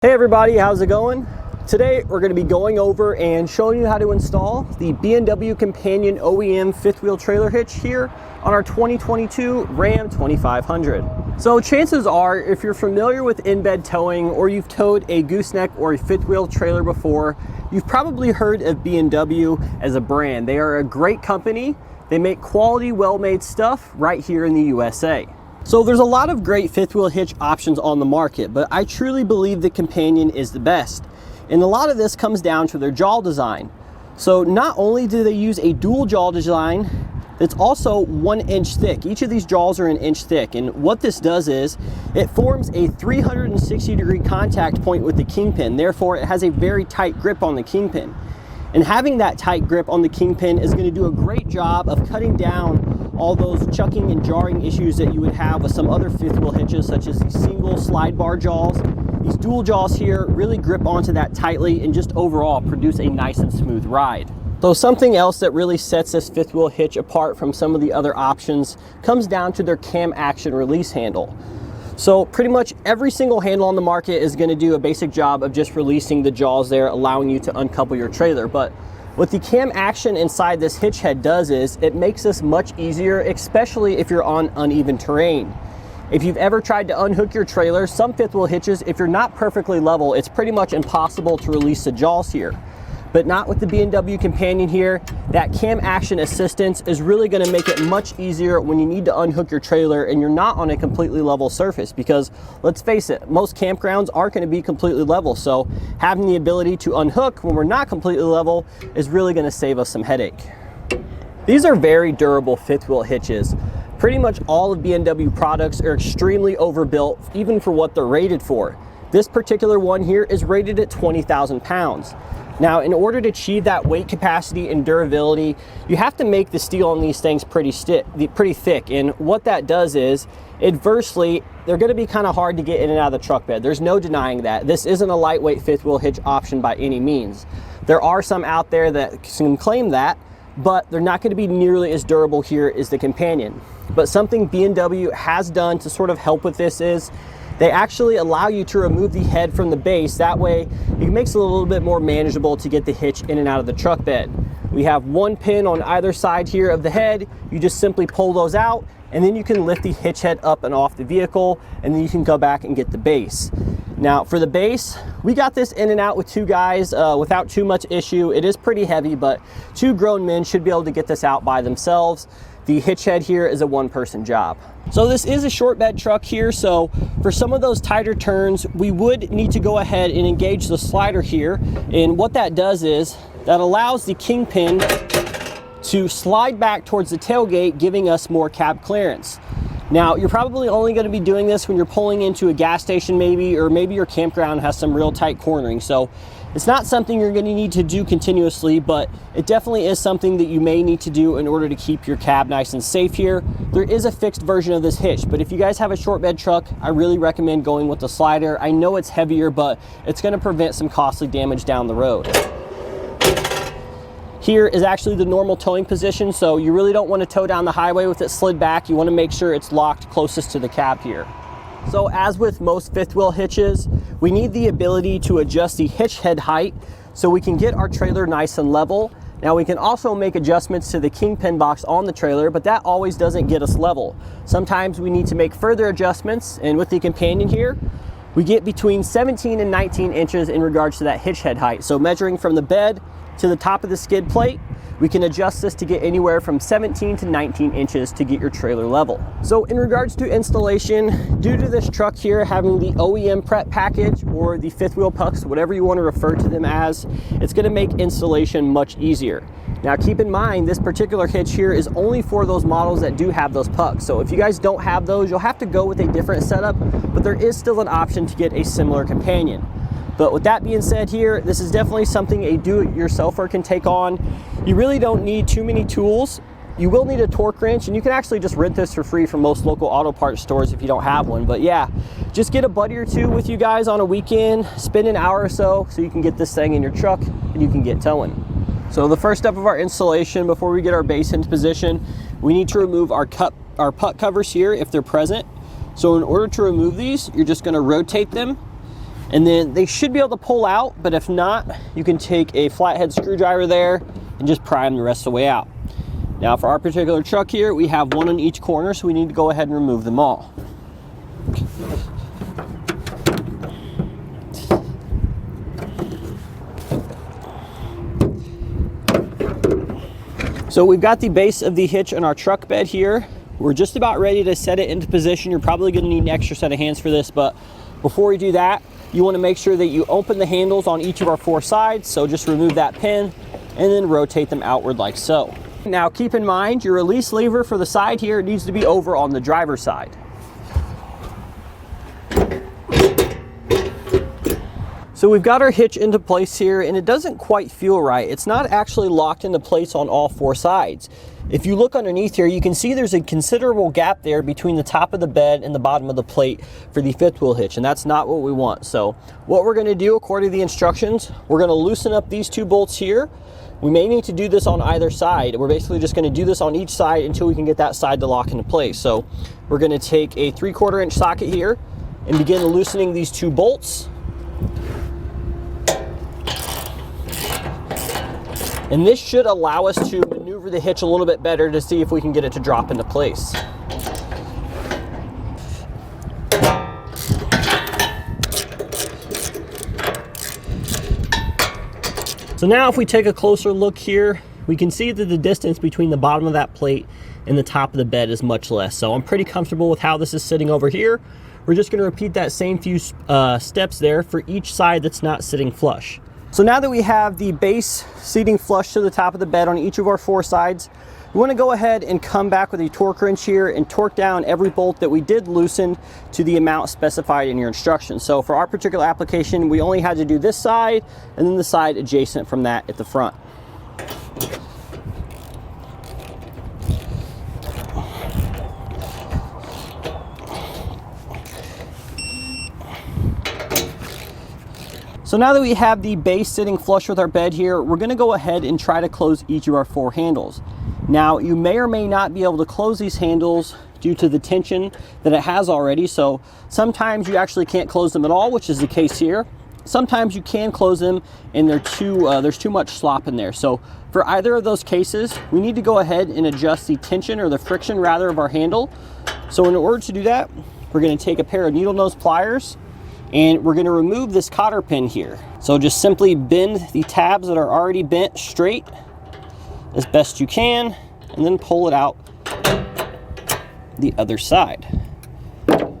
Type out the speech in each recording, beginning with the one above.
Hey everybody, how's it going? Today we're going to be going over and showing you how to install the B&W Companion OEM fifth wheel trailer hitch here on our 2022 Ram 2500. So chances are, if you're familiar with in-bed towing or you've towed a gooseneck or a fifth wheel trailer before, you've probably heard of B&W as a brand. They are a great company. They make quality, well-made stuff right here in the USA. So there's a lot of great fifth wheel hitch options on the market, but I truly believe the Companion is the best. And a lot of this comes down to their jaw design. So not only do they use a dual jaw design, it's also 1 inch thick. Each of these jaws are 1 inch thick. And what this does is it forms a 360-degree contact point with the kingpin. Therefore, it has a very tight grip on the kingpin. And having that tight grip on the kingpin is going to do a great job of cutting down all those chucking and jarring issues that you would have with some other fifth wheel hitches, such as these single slide bar jaws. These dual jaws here really grip onto that tightly and just overall produce a nice and smooth ride. So something else that really sets this fifth wheel hitch apart from some of the other options comes down to their cam action release handle. So pretty much every single handle on the market is going to do a basic job of just releasing the jaws there, allowing you to uncouple your trailer. But what the cam action inside this hitch head does is it makes this much easier, especially if you're on uneven terrain. If you've ever tried to unhook your trailer, some fifth wheel hitches, if you're not perfectly level, it's pretty much impossible to release the jaws here. But not with the B&W Companion here. That cam action assistance is really going to make it much easier when you need to unhook your trailer and you're not on a completely level surface, because let's face it, most campgrounds aren't going to be completely level. So having the ability to unhook when we're not completely level is really going to save us some headache. These are very durable fifth wheel hitches. Pretty much all of B&W products are extremely overbuilt, even for what they're rated for. This particular one here is rated at 20,000 pounds. Now, in order to achieve that weight capacity and durability, you have to make the steel on these things pretty thick. And what that does is, adversely, they're going to be kind of hard to get in and out of the truck bed. There's no denying that. This isn't a lightweight fifth wheel hitch option by any means. There are some out there that can claim that, but they're not going to be nearly as durable here as the Companion. But something B&W has done to sort of help with this is they actually allow you to remove the head from the base. That way, it makes it a little bit more manageable to get the hitch in and out of the truck bed. We have one pin on either side here of the head. You just simply pull those out, and then you can lift the hitch head up and off the vehicle, and then you can go back and get the base. Now, for the base, we got this in and out with two guys without too much issue. It is pretty heavy, but two grown men should be able to get this out by themselves. The hitch head here is a one-person job. So this is a short bed truck here, so for some of those tighter turns, we would need to go ahead and engage the slider here. And what that does is, that allows the kingpin to slide back towards the tailgate, giving us more cab clearance. Now, you're probably only going to be doing this when you're pulling into a gas station maybe, or maybe your campground has some real tight cornering. So it's not something you're going to need to do continuously, but it definitely is something that you may need to do in order to keep your cab nice and safe here. There is a fixed version of this hitch, but if you guys have a short bed truck, I really recommend going with the slider. I know it's heavier, but it's going to prevent some costly damage down the road. Here is actually the normal towing position, so you really don't want to tow down the highway with it slid back. You want to make sure it's locked closest to the cab here. So as with most fifth wheel hitches, we need the ability to adjust the hitch head height so we can get our trailer nice and level. Now, we can also make adjustments to the kingpin box on the trailer, but that always doesn't get us level. Sometimes we need to make further adjustments, and with the Companion here, we get between 17 and 19 inches in regards to that hitch head height. So measuring from the bed to the top of the skid plate, we can adjust this to get anywhere from 17 to 19 inches to get your trailer level. So in regards to installation, due to this truck here having the OEM prep package or the fifth wheel pucks, whatever you want to refer to them as, it's going to make installation much easier. Now, keep in mind, this particular hitch here is only for those models that do have those pucks. So if you guys don't have those, you'll have to go with a different setup, but there is still an option to get a similar Companion. But with that being said here, this is definitely something a do-it-yourselfer can take on. You really don't need too many tools. You will need a torque wrench, and you can actually just rent this for free from most local auto parts stores if you don't have one. But yeah, just get a buddy or two with you guys on a weekend, spend an hour or so you can get this thing in your truck and you can get towing. So the first step of our installation, before we get our base into position, we need to remove our puck covers here if they're present. So in order to remove these, you're just going to rotate them And then they should be able to pull out, but if not, you can take a flathead screwdriver there and just pry them the rest of the way out. Now for our particular truck here, we have one on each corner, so we need to go ahead and remove them all. So we've got the base of the hitch on our truck bed here. We're just about ready to set it into position. You're probably going to need an extra set of hands for this, but before we do that, you want to make sure that you open the handles on each of our 4 sides. So just remove that pin and then rotate them outward like so. Now keep in mind, your release lever for the side here needs to be over on the driver's side. So we've got our hitch into place here, and it doesn't quite feel right. It's not actually locked into place on all 4 sides. If you look underneath here, you can see there's a considerable gap there between the top of the bed and the bottom of the plate for the 5th wheel hitch, and that's not what we want. So what we're gonna do, according to the instructions, we're gonna loosen up these 2 bolts here. We may need to do this on either side. We're basically just gonna do this on each side until we can get that side to lock into place. So we're gonna take a 3/4 inch socket here and begin loosening these 2 bolts. And this should allow us to maneuver the hitch a little bit better to see if we can get it to drop into place. So now if we take a closer look here, we can see that the distance between the bottom of that plate and the top of the bed is much less. So I'm pretty comfortable with how this is sitting over here. We're just going to repeat that same few steps there for each side that's not sitting flush. So now that we have the base seating flush to the top of the bed on each of our 4 sides, we want to go ahead and come back with a torque wrench here and torque down every bolt that we did loosen to the amount specified in your instructions. So for our particular application, we only had to do this side and then the side adjacent from that at the front. So now that we have the base sitting flush with our bed here, we're gonna go ahead and try to close each of our 4 handles. Now, you may or may not be able to close these handles due to the tension that it has already. So sometimes you actually can't close them at all, which is the case here. Sometimes you can close them and there's too much slop in there. So for either of those cases, we need to go ahead and adjust the tension, or the friction rather, of our handle. So in order to do that, we're gonna take a pair of needle nose pliers and we're gonna remove this cotter pin here. So just simply bend the tabs that are already bent straight as best you can, and then pull it out the other side.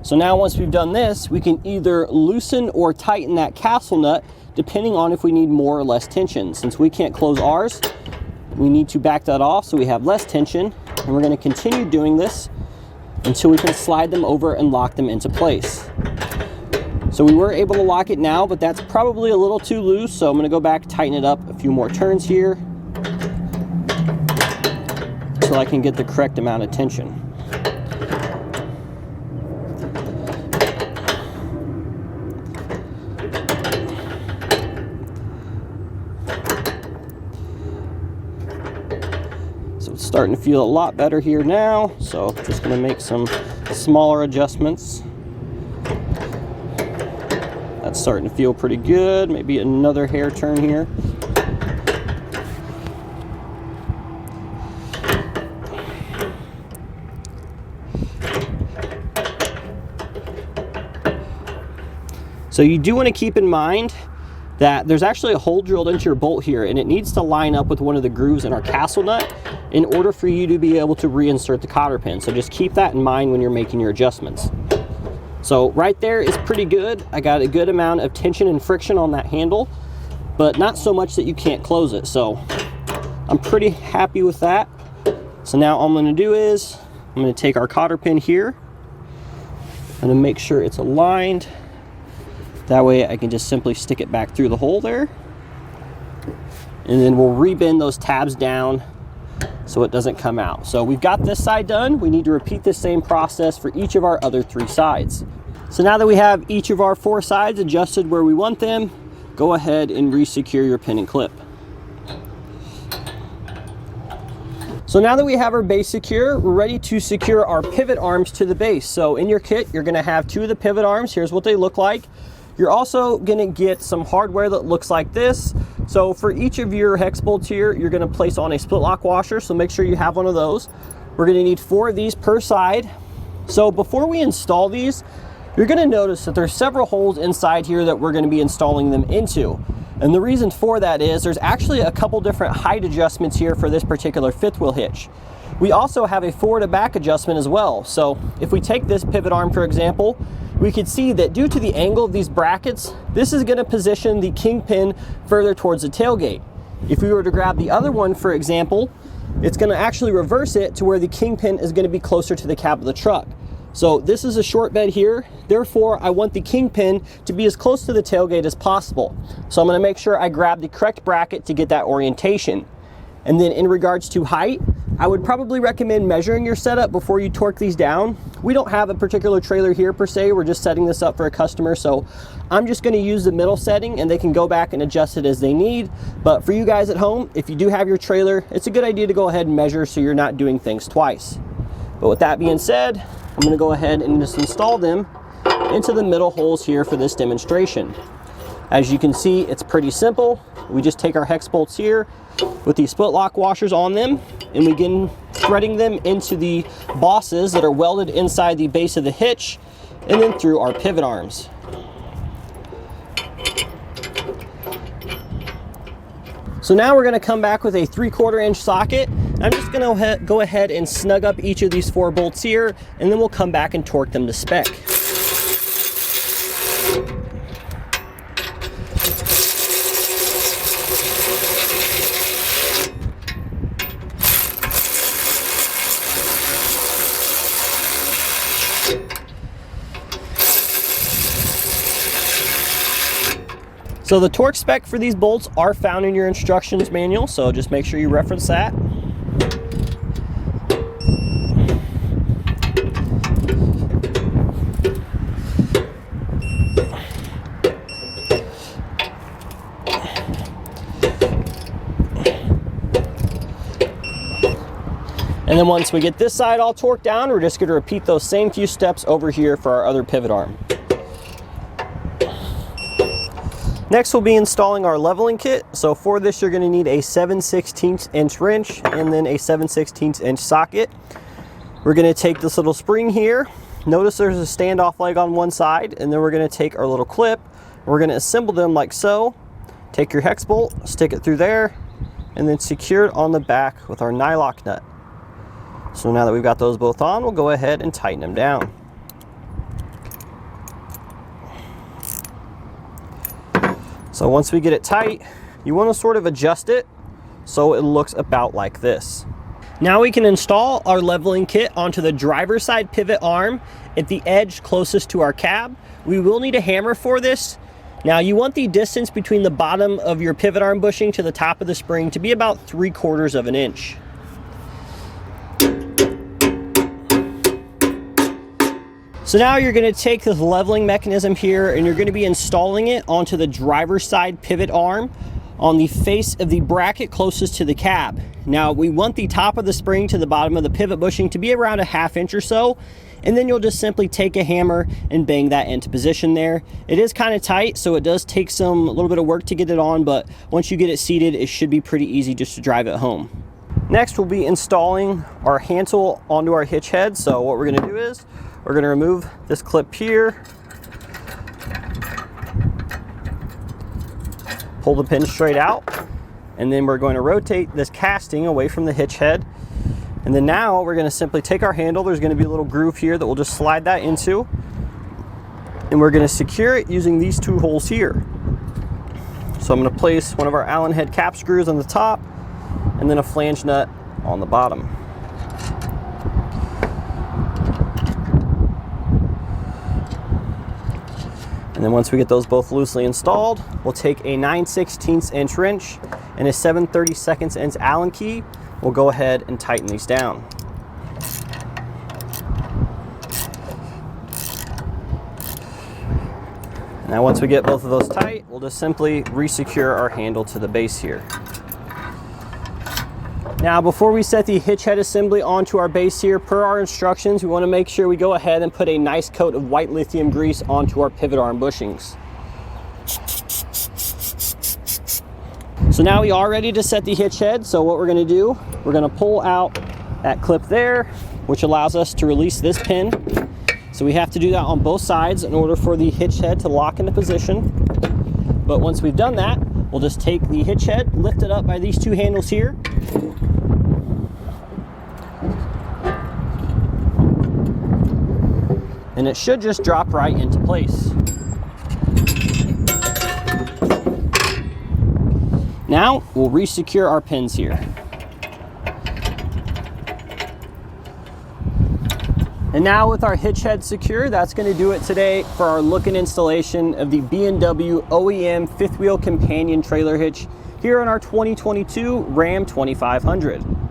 So now once we've done this, we can either loosen or tighten that castle nut depending on if we need more or less tension. Since we can't close ours, we need to back that off so we have less tension, and we're gonna continue doing this until we can slide them over and lock them into place. So we were able to lock it now, but that's probably a little too loose, so I'm gonna go back, tighten it up a few more turns here so I can get the correct amount of tension. So it's starting to feel a lot better here now, so just gonna make some smaller adjustments. That's starting to feel pretty good. Maybe another hair turn here. So you do want to keep in mind that there's actually a hole drilled into your bolt here, and it needs to line up with one of the grooves in our castle nut in order for you to be able to reinsert the cotter pin. So just keep that in mind when you're making your adjustments. So right there is pretty good. I got a good amount of tension and friction on that handle, but not so much that you can't close it. So I'm pretty happy with that. So now all I'm gonna do is, I'm gonna take our cotter pin here. I'm gonna make sure it's aligned. That way I can just simply stick it back through the hole there. And then we'll rebend those tabs down so it doesn't come out. So we've got this side done. We need to repeat the same process for each of our other 3 sides. So now that we have each of our 4 sides adjusted where we want them, go ahead and re-secure your pin and clip. So now that we have our base secure, we're ready to secure our pivot arms to the base. So in your kit, you're gonna have 2 of the pivot arms. Here's what they look like. You're also gonna get some hardware that looks like this. So for each of your hex bolts here, you're gonna place on a split lock washer, so make sure you have one of those. We're gonna need 4 of these per side. So before we install these, you're gonna notice that there's several holes inside here that we're gonna be installing them into. And the reason for that is there's actually a couple different height adjustments here for this particular fifth wheel hitch. We also have a forward and back adjustment as well. So if we take this pivot arm, for example, we could see that due to the angle of these brackets, this is gonna position the kingpin further towards the tailgate. If we were to grab the other one, for example, it's gonna actually reverse it to where the kingpin is gonna be closer to the cab of the truck. So this is a short bed here, therefore I want the kingpin to be as close to the tailgate as possible. So I'm gonna make sure I grab the correct bracket to get that orientation. And then in regards to height, I would probably recommend measuring your setup before you torque these down. We don't have a particular trailer here per se, we're just setting this up for a customer, so I'm just gonna use the middle setting and they can go back and adjust it as they need. But for you guys at home, if you do have your trailer, it's a good idea to go ahead and measure so you're not doing things twice. But with that being said, I'm gonna go ahead and just install them into the middle holes here for this demonstration. As you can see, it's pretty simple. We just take our hex bolts here with these split lock washers on them and we begin threading them into the bosses that are welded inside the base of the hitch and then through our pivot arms. So now we're gonna come back with a 3/4 inch socket. I'm just gonna go ahead and snug up each of these 4 bolts here, and then we'll come back and torque them to spec. So the torque spec for these bolts are found in your instructions manual, so just make sure you reference that. And then once we get this side all torqued down, we're just going to repeat those same few steps over here for our other pivot arm. Next we'll be installing our leveling kit. So for this you're going to need a 7/16 inch wrench and then a 7/16 inch socket. We're going to take this little spring here. Notice there's a standoff leg on one side, and then we're going to take our little clip. We're going to assemble them like so. Take your hex bolt, stick it through there, and then secure it on the back with our nylock nut. So now that we've got those both on, we'll go ahead and tighten them down. So once we get it tight, you want to sort of adjust it so it looks about like this. Now we can install our leveling kit onto the driver's side pivot arm at the edge closest to our cab. We will need a hammer for this. Now you want the distance between the bottom of your pivot arm bushing to the top of the spring to be about 3/4 of an inch. So now you're going to take this leveling mechanism here and you're going to be installing it onto the driver's side pivot arm on the face of the bracket closest to the cab. Now we want the top of the spring to the bottom of the pivot bushing to be around 1/2 inch or so, and then you'll just simply take a hammer and bang that into position there. It is kind of tight, so it does take a little bit of work to get it on, but once you get it seated, it should be pretty easy just to drive it home. Next we'll be installing our handle onto our hitch head. So what we're going to do is we're going to remove this clip here, pull the pin straight out, and then we're going to rotate this casting away from the hitch head. And then now we're going to simply take our handle. There's going to be a little groove here that we'll just slide that into, and we're going to secure it using these 2 holes here. So I'm going to place one of our Allen head cap screws on the top and then a flange nut on the bottom. And then once we get those both loosely installed, we'll take a 9/16 inch wrench and a 7/32 inch Allen key. We'll go ahead and tighten these down. Now once we get both of those tight, we'll just simply re-secure our handle to the base here. Now before we set the hitch head assembly onto our base here, per our instructions, we want to make sure we go ahead and put a nice coat of white lithium grease onto our pivot arm bushings. So now we are ready to set the hitch head. So what we're going to do, we're going to pull out that clip there, which allows us to release this pin. So we have to do that on both sides in order for the hitch head to lock into position. But once we've done that, we'll just take the hitch head, lift it up by these two handles here. And it should just drop right into place. Now we'll re-secure our pins here. And now with our hitch head secure, that's going to do it today for our look and installation of the B&W OEM fifth wheel companion trailer hitch here on our 2022 Ram 2500.